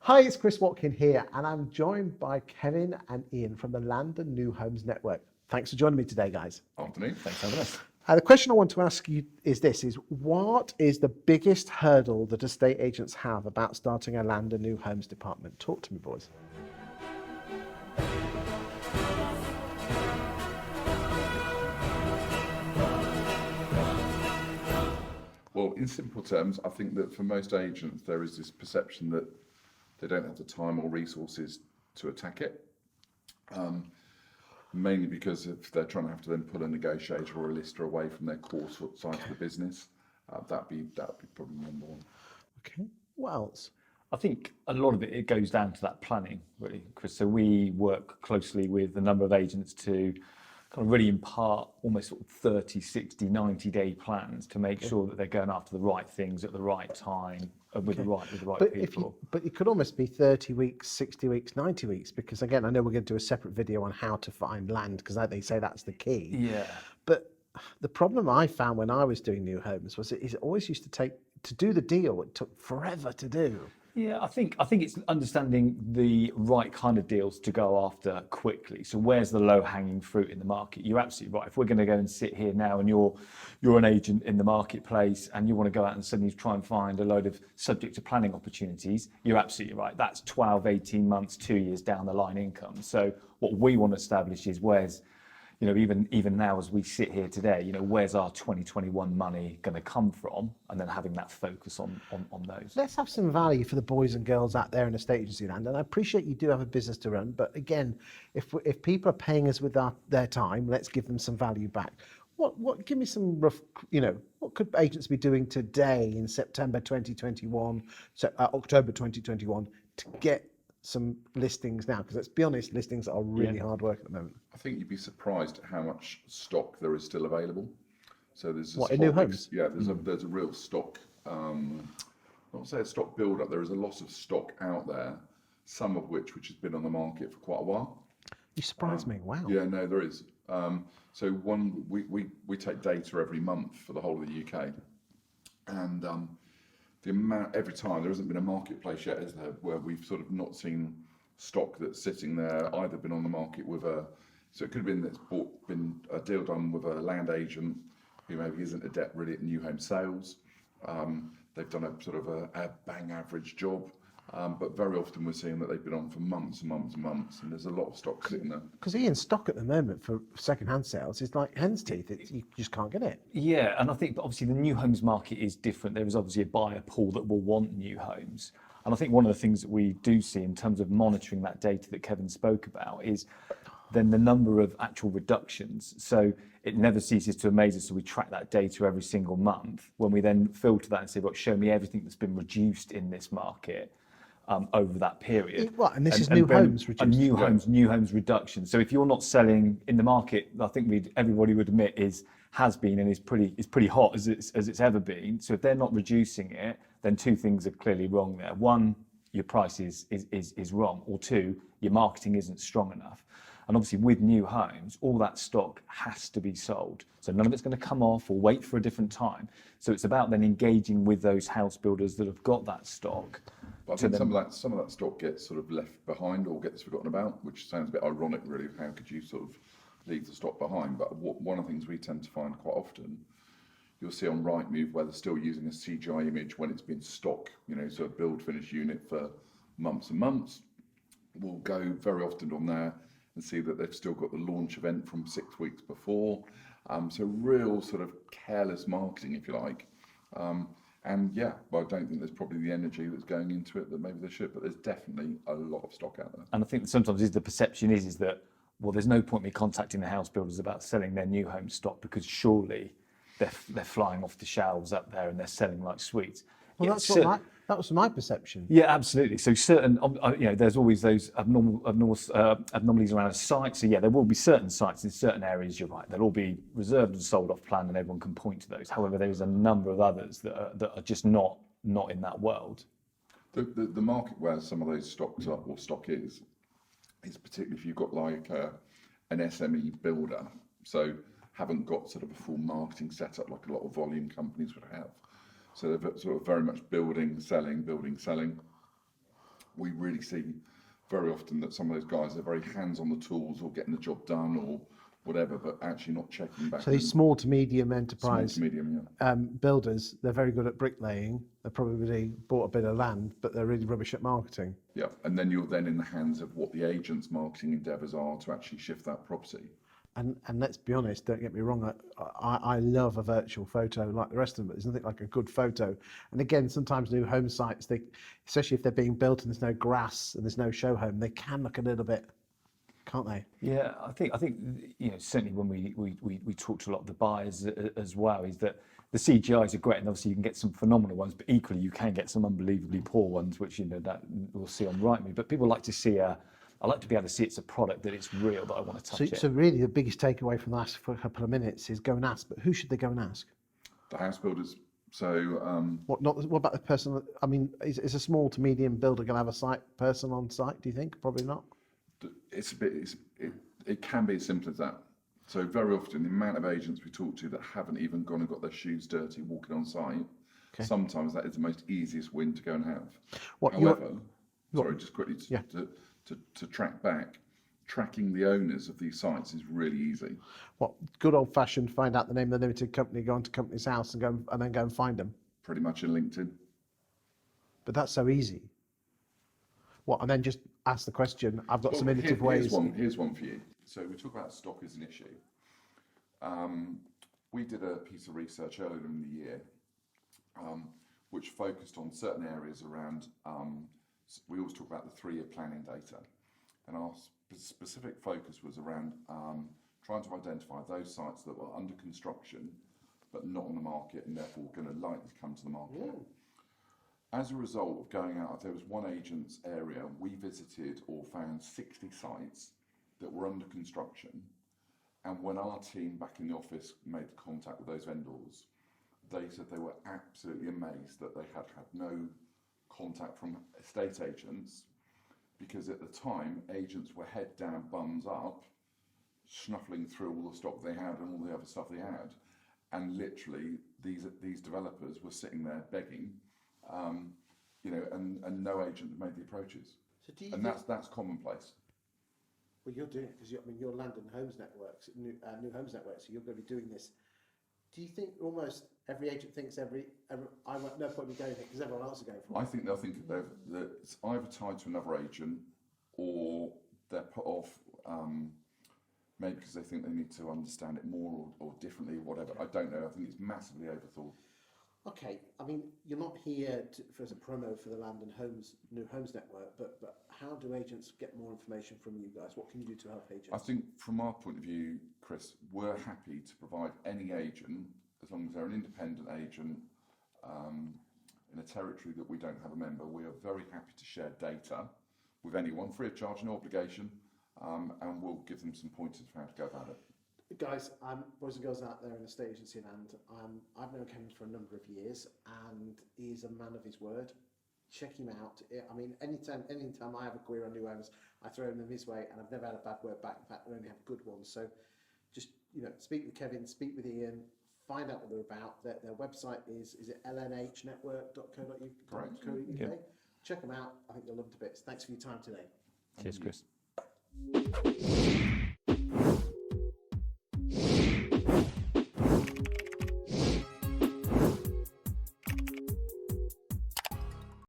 Hi, it's Chris Watkin here, and I'm joined by Kevin and Ian from the Land and New Homes Network. Thanks for joining me today, guys. Afternoon. Thanks for having us. The question I want to ask you is this, what is the biggest hurdle that estate agents have about starting a Land and New Homes department? Talk to me, boys. Well, in simple terms, I think that for most agents, there is this perception that they don't have the time or resources to attack it. Mainly because if they're trying to have to then pull a negotiator or a lister away from their core side of the business, that'd be probably number one. Okay, what else? I think a lot of it goes down to that planning, really, Chris. So we work closely with a number of agents to kind of really impart almost sort of 30, 60, 90-day plans to make sure that they're going after the right things at the right time and with the right people. But it could almost be 30 weeks, 60 weeks, 90 weeks, because again, I know we're going to do a separate video on how to find land, because they say that's the key. Yeah. But the problem I found when I was doing new homes was it always used to do the deal, it took forever to do. Yeah, I think it's understanding the right kind of deals to go after quickly. So where's the low-hanging fruit in the market? You're absolutely right. If we're going to go and sit here now and you're an agent in the marketplace and you want to go out and suddenly try and find a load of subject to planning opportunities, you're absolutely right. That's 12, 18 months, 2 years down the line income. So what we want to establish is where's, even now as we sit here today, where's our 2021 money going to come from, and then having that focus on those. Let's have some value for the boys and girls out there in estate agency land. And I appreciate you do have a business to run, but again, if people are paying us with their time, let's give them some value back. Give me some rough, what could agents be doing today in September 2021, October 2021 to get some listings now? Because let's be honest, listings are really hard work at the moment. I think you'd be surprised at how much stock there is still available. So there's in new homes? Yeah, there's a real stock. Not say a stock build up. There is a lot of stock out there, some of which has been on the market for quite a while. You surprised me. Wow. Yeah, no, there is. So we take data every month for the whole of the UK, and the amount every time there hasn't been a marketplace yet, is there, where we've sort of not seen stock that's sitting there, either been on the market with so it could have been that's been a deal done with a land agent who maybe isn't adept really at new home sales. They've done a sort of a bang average job, but very often we're seeing that they've been on for months and months and months, and there's a lot of stock sitting there. Because Ian, stock at the moment for second-hand sales is like hen's teeth. You just can't get it. Yeah, and I think obviously the new homes market is different. There is obviously a buyer pool that will want new homes. And I think one of the things that we do see in terms of monitoring that data that Kevin spoke about is then the number of actual reductions. So it never ceases to amaze us. So we track that data every single month. When we then filter that and say, well, show me everything that's been reduced in this market over that period. And this is new homes reduced. New homes reduction. So if you're not selling in the market, I think everybody would admit has been and is pretty hot as it's ever been. So if they're not reducing it, then two things are clearly wrong there. One, your price is wrong, or two, your marketing isn't strong enough. And obviously with new homes, all that stock has to be sold. So none of it's going to come off or wait for a different time. So it's about then engaging with those house builders that have got that stock. But I think some of that stock gets sort of left behind or gets forgotten about, which sounds a bit ironic, really. How could you sort of leave the stock behind? But one of the things we tend to find quite often, you'll see on Rightmove where they're still using a CGI image when it's been stock, so a build finish unit for months and months. We'll go very often on there and see that they've still got the launch event from 6 weeks before. So real sort of careless marketing, if you like. And I don't think there's probably the energy that's going into it that maybe there should, but there's definitely a lot of stock out there. And I think sometimes the perception is that, well, there's no point me contacting the house builders about selling their new home stock because surely they're flying off the shelves up there and they're selling like sweets. Well, that was my perception. Yeah, absolutely. So certain, there's always those anomalies around a site. So there will be certain sites in certain areas. You're right; they'll all be reserved and sold off plan, and everyone can point to those. However, there is a number of others that are just not in that world. The market where some of those stocks are or stock is particularly if you've got like an SME builder, so haven't got sort of a full marketing setup like a lot of volume companies would have. So they're sort of very much building, selling. we really see very often that some of those guys are very hands on the tools or getting the job done or whatever, but actually not checking back. So these small to medium small enterprise to medium, yeah. builders, they're very good at bricklaying. They probably bought a bit of land, but they're really rubbish at marketing. Yeah, and then you're then in the hands of what the agent's marketing endeavours are to actually shift that property. And let's be honest, don't get me wrong, I love a virtual photo like the rest of them, but there's nothing like a good photo. And again, sometimes new home sites, they, especially if they're being built and there's no grass and there's no show home, they can look a little bit, can't they? Yeah, I think certainly when we talk to a lot of the buyers as well, is that the CGIs are great, and obviously you can get some phenomenal ones, but equally you can get some unbelievably poor ones, which that we'll see on Rightmove. But people like to see I like to be able to see it's a product, that it's real, that I want to touch it. So really the biggest takeaway from the last couple of minutes is go and ask, but who should they go and ask? The house builders. So What about the person? I mean, is a small to medium builder going to have a site person on site? Do you think? Probably not. it can be as simple as that. So very often the amount of agents we talk to that haven't even gone and got their shoes dirty walking on site, sometimes that is the most easiest win to go and have. However, just quickly to track back, tracking the owners of these sites is really easy. What, good old fashioned find out the name of the limited company, go onto company's house and then go and find them? Pretty much in LinkedIn. But that's so easy. What, and then just ask the question, I've got some innovative ways. Here's one for you. So we talk about stock as an issue. We did a piece of research earlier in the year which focused on certain areas around, we always talk about the 3-year planning data, and our specific focus was around trying to identify those sites that were under construction but not on the market and therefore going to likely come to the market. As a result of going out, there was one agent's area, we visited or found 60 sites that were under construction, and when our team back in the office made contact with those vendors, they said they were absolutely amazed that they had no contact from estate agents, because at the time agents were head down, bums up, snuffling through all the stock they had and all the other stuff they had, and literally these developers were sitting there begging, and no agent had made the approaches. So and that's commonplace. Well, you're doing it because you're London Homes Networks, new Homes Network, so you're going to be doing this. Do you think almost every agent thinks I want no point in going here because everyone else is going for it? I think they'll think that it's either tied to another agent or they're put off, maybe because they think they need to understand it more or differently or whatever. I don't know. I think it's massively overthought. Okay, I mean, you're not here as a promo for the London New Homes Network, but how do agents get more information from you guys? What can you do to help agents? I think from our point of view, Chris, we're happy to provide any agent, as long as they're an independent agent in a territory that we don't have a member. We are very happy to share data with anyone, free of charge, no obligation, and we'll give them some pointers for how to go about it. Guys, boys and girls out there in the estate agency land, I've known Kevin for a number of years, and he's a man of his word. Check him out. I mean, anytime I have a query on new owners, I throw them his way, and I've never had a bad word back. In fact, I only have good ones. So, just speak with Kevin, speak with Ian, find out what they're about. Their website is it lnhnetwork.co.uk? Correct. Yep. Check them out. I think you'll love it to bits. Thanks for your time today. Cheers, Chris.